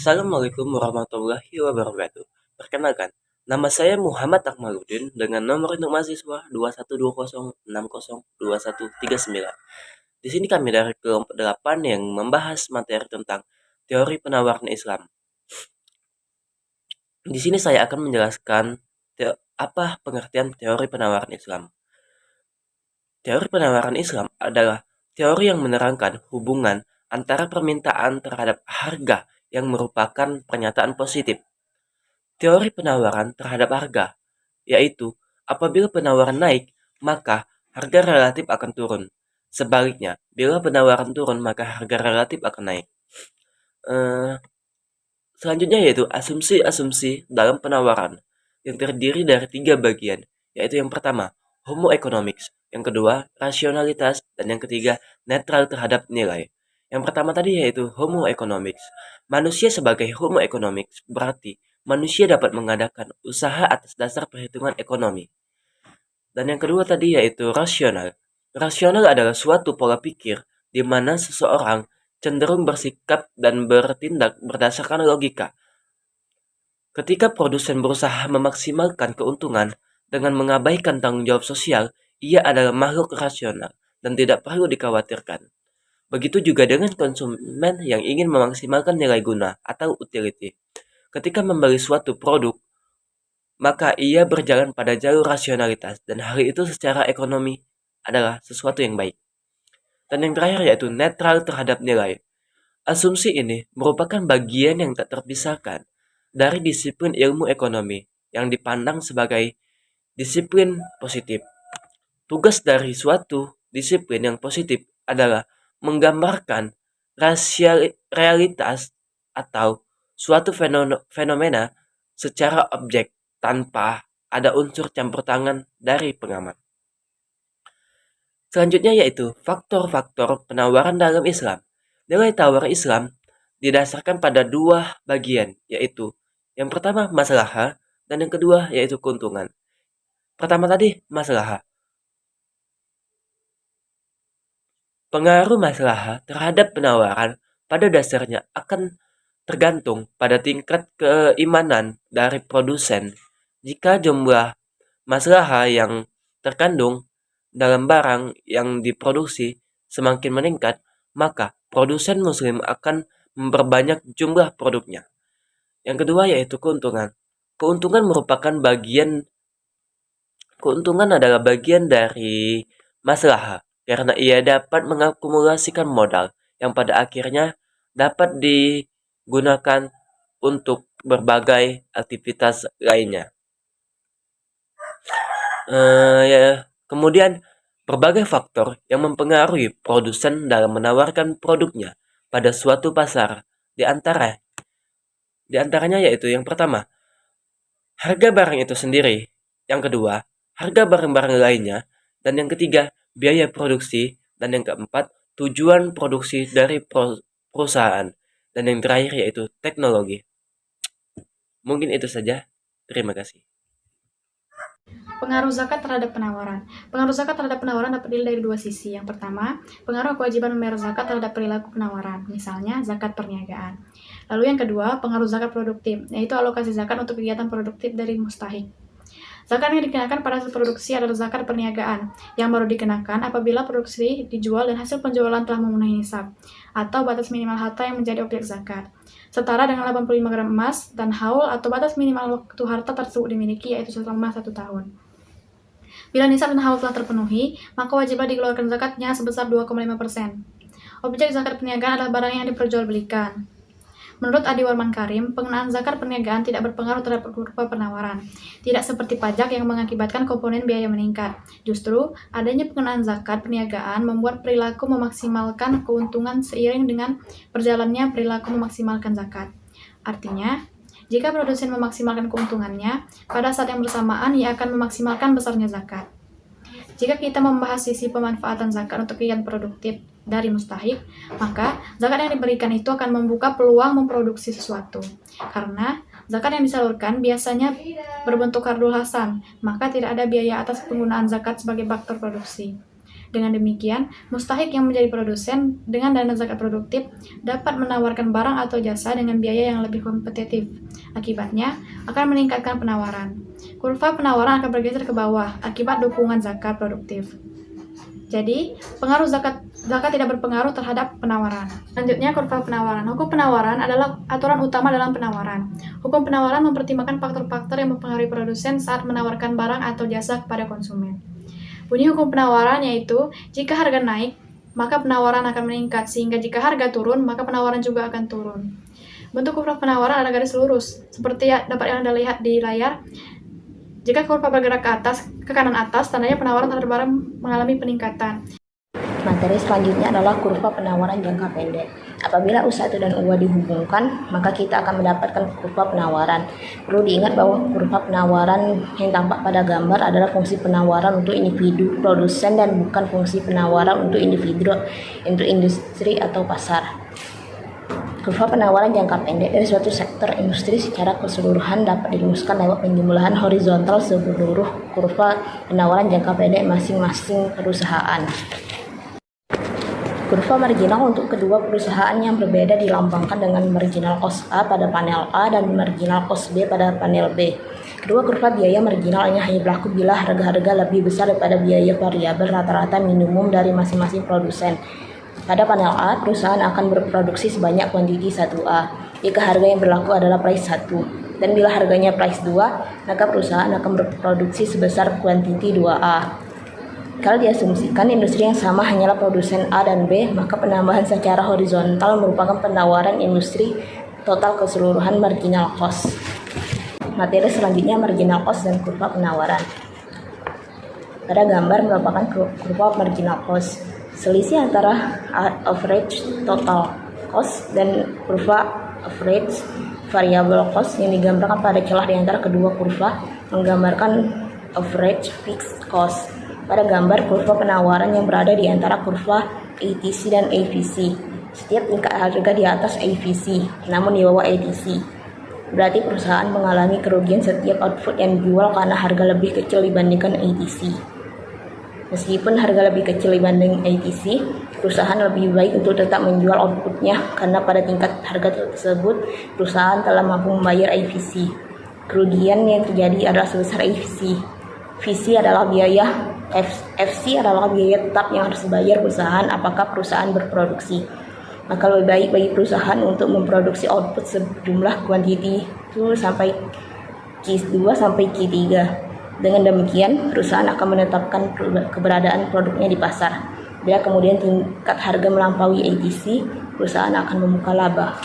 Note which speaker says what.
Speaker 1: Assalamualaikum warahmatullahi wabarakatuh. Perkenalkan, nama saya Muhammad Akmaluddin dengan nomor induk mahasiswa 2120602139. Di sini kami dari kelompok 8 yang membahas materi tentang teori penawaran Islam. Di sini saya akan menjelaskan apa pengertian teori penawaran Islam. Teori penawaran Islam adalah teori yang menerangkan hubungan antara permintaan terhadap harga yang merupakan pernyataan positif. Teori penawaran terhadap harga, yaitu apabila penawaran naik, maka harga relatif akan turun. Sebaliknya, bila penawaran turun, maka harga relatif akan naik. Selanjutnya yaitu asumsi-asumsi dalam penawaran, yang terdiri dari 3 bagian, yaitu yang pertama, homo economics, yang kedua, rasionalitas, dan yang ketiga, netral terhadap nilai. Yang pertama tadi yaitu homo economics. Manusia sebagai homo economics berarti manusia dapat mengadakan usaha atas dasar perhitungan ekonomi. Dan yang kedua tadi yaitu rasional. Rasional adalah suatu pola pikir di mana seseorang cenderung bersikap dan bertindak berdasarkan logika. Ketika produsen berusaha memaksimalkan keuntungan dengan mengabaikan tanggung jawab sosial, ia adalah makhluk rasional dan tidak perlu dikhawatirkan. Begitu juga dengan konsumen yang ingin memaksimalkan nilai guna atau utility. Ketika membeli suatu produk, maka ia berjalan pada jalur rasionalitas dan hal itu secara ekonomi adalah sesuatu yang baik. Dan yang terakhir yaitu netral terhadap nilai. Asumsi ini merupakan bagian yang tak terpisahkan dari disiplin ilmu ekonomi yang dipandang sebagai disiplin positif. Tugas dari suatu disiplin yang positif adalah menggambarkan realitas atau suatu fenomena secara objek tanpa ada unsur campur tangan dari pengamat. Selanjutnya yaitu faktor-faktor penawaran dalam Islam. Nilai tawar Islam didasarkan pada 2 bagian, yaitu yang pertama maslahah dan yang kedua yaitu keuntungan. Pertama tadi maslahah. Pengaruh maslahah terhadap penawaran pada dasarnya akan tergantung pada tingkat keimanan dari produsen. Jika jumlah maslahah yang terkandung dalam barang yang diproduksi semakin meningkat, maka produsen muslim akan memperbanyak jumlah produknya. Yang kedua yaitu keuntungan. Keuntungan adalah bagian dari maslahah karena ia dapat mengakumulasikan modal yang pada akhirnya dapat digunakan untuk berbagai aktivitas lainnya. Kemudian berbagai faktor yang mempengaruhi produsen dalam menawarkan produknya pada suatu pasar. Di antaranya yaitu yang pertama, harga barang itu sendiri. Yang kedua, harga barang-barang lainnya. Dan yang ketiga, biaya produksi. Dan yang keempat, tujuan produksi dari perusahaan. Dan yang terakhir yaitu teknologi. Mungkin itu saja. Terima kasih.
Speaker 2: Pengaruh zakat terhadap penawaran. Pengaruh zakat terhadap penawaran dapat dilihat dari 2 sisi. Yang pertama, pengaruh kewajiban membayar zakat terhadap perilaku penawaran, misalnya zakat perniagaan. Lalu yang kedua, pengaruh zakat produktif, yaitu alokasi zakat untuk kegiatan produktif dari mustahik. Zakat yang dikenakan pada hasil produksi adalah zakat perniagaan, yang baru dikenakan apabila produksi dijual dan hasil penjualan telah memenuhi nisab, atau batas minimal harta yang menjadi objek zakat. Setara dengan 85 gram emas dan haul atau batas minimal waktu harta tersebut dimiliki, yaitu selama 1 tahun. Bila nisab dan haul telah terpenuhi, maka wajiblah dikeluarkan zakatnya sebesar 2,5%. Objek zakat perniagaan adalah barang yang diperjualbelikan. Menurut Adi Warman Karim, pengenaan zakat perniagaan tidak berpengaruh terhadap rupa penawaran. Tidak seperti pajak yang mengakibatkan komponen biaya meningkat. Justru, adanya pengenaan zakat perniagaan membuat perilaku memaksimalkan keuntungan seiring dengan berjalannya perilaku memaksimalkan zakat. Artinya, jika produsen memaksimalkan keuntungannya, pada saat yang bersamaan ia akan memaksimalkan besarnya zakat. Jika kita membahas sisi pemanfaatan zakat untuk kegiatan produktif dari mustahik, maka zakat yang diberikan itu akan membuka peluang memproduksi sesuatu. Karena zakat yang disalurkan biasanya berbentuk kardul hasan, maka tidak ada biaya atas penggunaan zakat sebagai faktor produksi. Dengan demikian, mustahik yang menjadi produsen dengan dana zakat produktif dapat menawarkan barang atau jasa dengan biaya yang lebih kompetitif. Akibatnya, akan meningkatkan penawaran. Kurva penawaran akan bergeser ke bawah akibat dukungan zakat produktif. Jadi, pengaruh zakat tidak berpengaruh terhadap penawaran. Selanjutnya, kurva penawaran. Hukum penawaran adalah aturan utama dalam penawaran. Hukum penawaran mempertimbangkan faktor-faktor yang mempengaruhi produsen saat menawarkan barang atau jasa kepada konsumen. Bunyi hukum penawaran yaitu, jika harga naik, maka penawaran akan meningkat, sehingga jika harga turun, maka penawaran juga akan turun. Bentuk kurva penawaran ada garis lurus, seperti dapat Anda lihat di layar. Jika kurva bergerak ke kanan atas, tandanya penawaran terhadap barang mengalami peningkatan.
Speaker 3: Materi selanjutnya adalah kurva penawaran jangka pendek. Apabila U1 dan U2 dihubungkan, maka kita akan mendapatkan kurva penawaran. Perlu diingat bahwa kurva penawaran yang tampak pada gambar adalah fungsi penawaran untuk individu produsen dan bukan fungsi penawaran untuk individu, untuk industri atau pasar. Kurva penawaran jangka pendek dari suatu sektor industri secara keseluruhan dapat dirumuskan lewat penjumlahan horizontal seluruh kurva penawaran jangka pendek masing-masing perusahaan. Kurva marginal untuk kedua perusahaan yang berbeda dilambangkan dengan marginal cost A pada panel A dan marginal cost B pada panel B. Kedua kurva biaya marginalnya hanya berlaku bila harga-harga lebih besar daripada biaya variabel rata-rata minimum dari masing-masing produsen. Pada panel A, perusahaan akan berproduksi sebanyak kuantiti 1A jika harga yang berlaku adalah price 1. Dan bila harganya price 2, maka perusahaan akan berproduksi sebesar kuantiti 2A. Kalau diasumsikan industri yang sama hanyalah produsen A dan B, maka penambahan secara horizontal merupakan penawaran industri total keseluruhan marginal cost. Materi selanjutnya marginal cost dan kurva penawaran. Pada gambar merupakan kurva marginal cost. Selisih antara average total cost dan kurva average variable cost yang digambarkan pada celah di antara kedua kurva menggambarkan average fixed cost. Pada gambar kurva penawaran yang berada di antara kurva ATC dan AVC. Setiap tingkat harga di atas AVC, namun di bawah ATC. Berarti perusahaan mengalami kerugian setiap output yang dijual karena harga lebih kecil dibandingkan ATC. Meskipun harga lebih kecil dibanding ATC, perusahaan lebih baik untuk tetap menjual outputnya karena pada tingkat harga tersebut, perusahaan telah mampu membayar AVC. Kerugian yang terjadi adalah sebesar AVC. VC adalah biaya, FC adalah biaya tetap yang harus dibayar perusahaan apakah perusahaan berproduksi. Maka lebih baik bagi perusahaan untuk memproduksi output sejumlah kuantiti Q sampai Q2 sampai Q3. Dengan demikian, perusahaan akan menetapkan keberadaan produknya di pasar. Bila kemudian tingkat harga melampaui ATC, perusahaan akan membuka laba.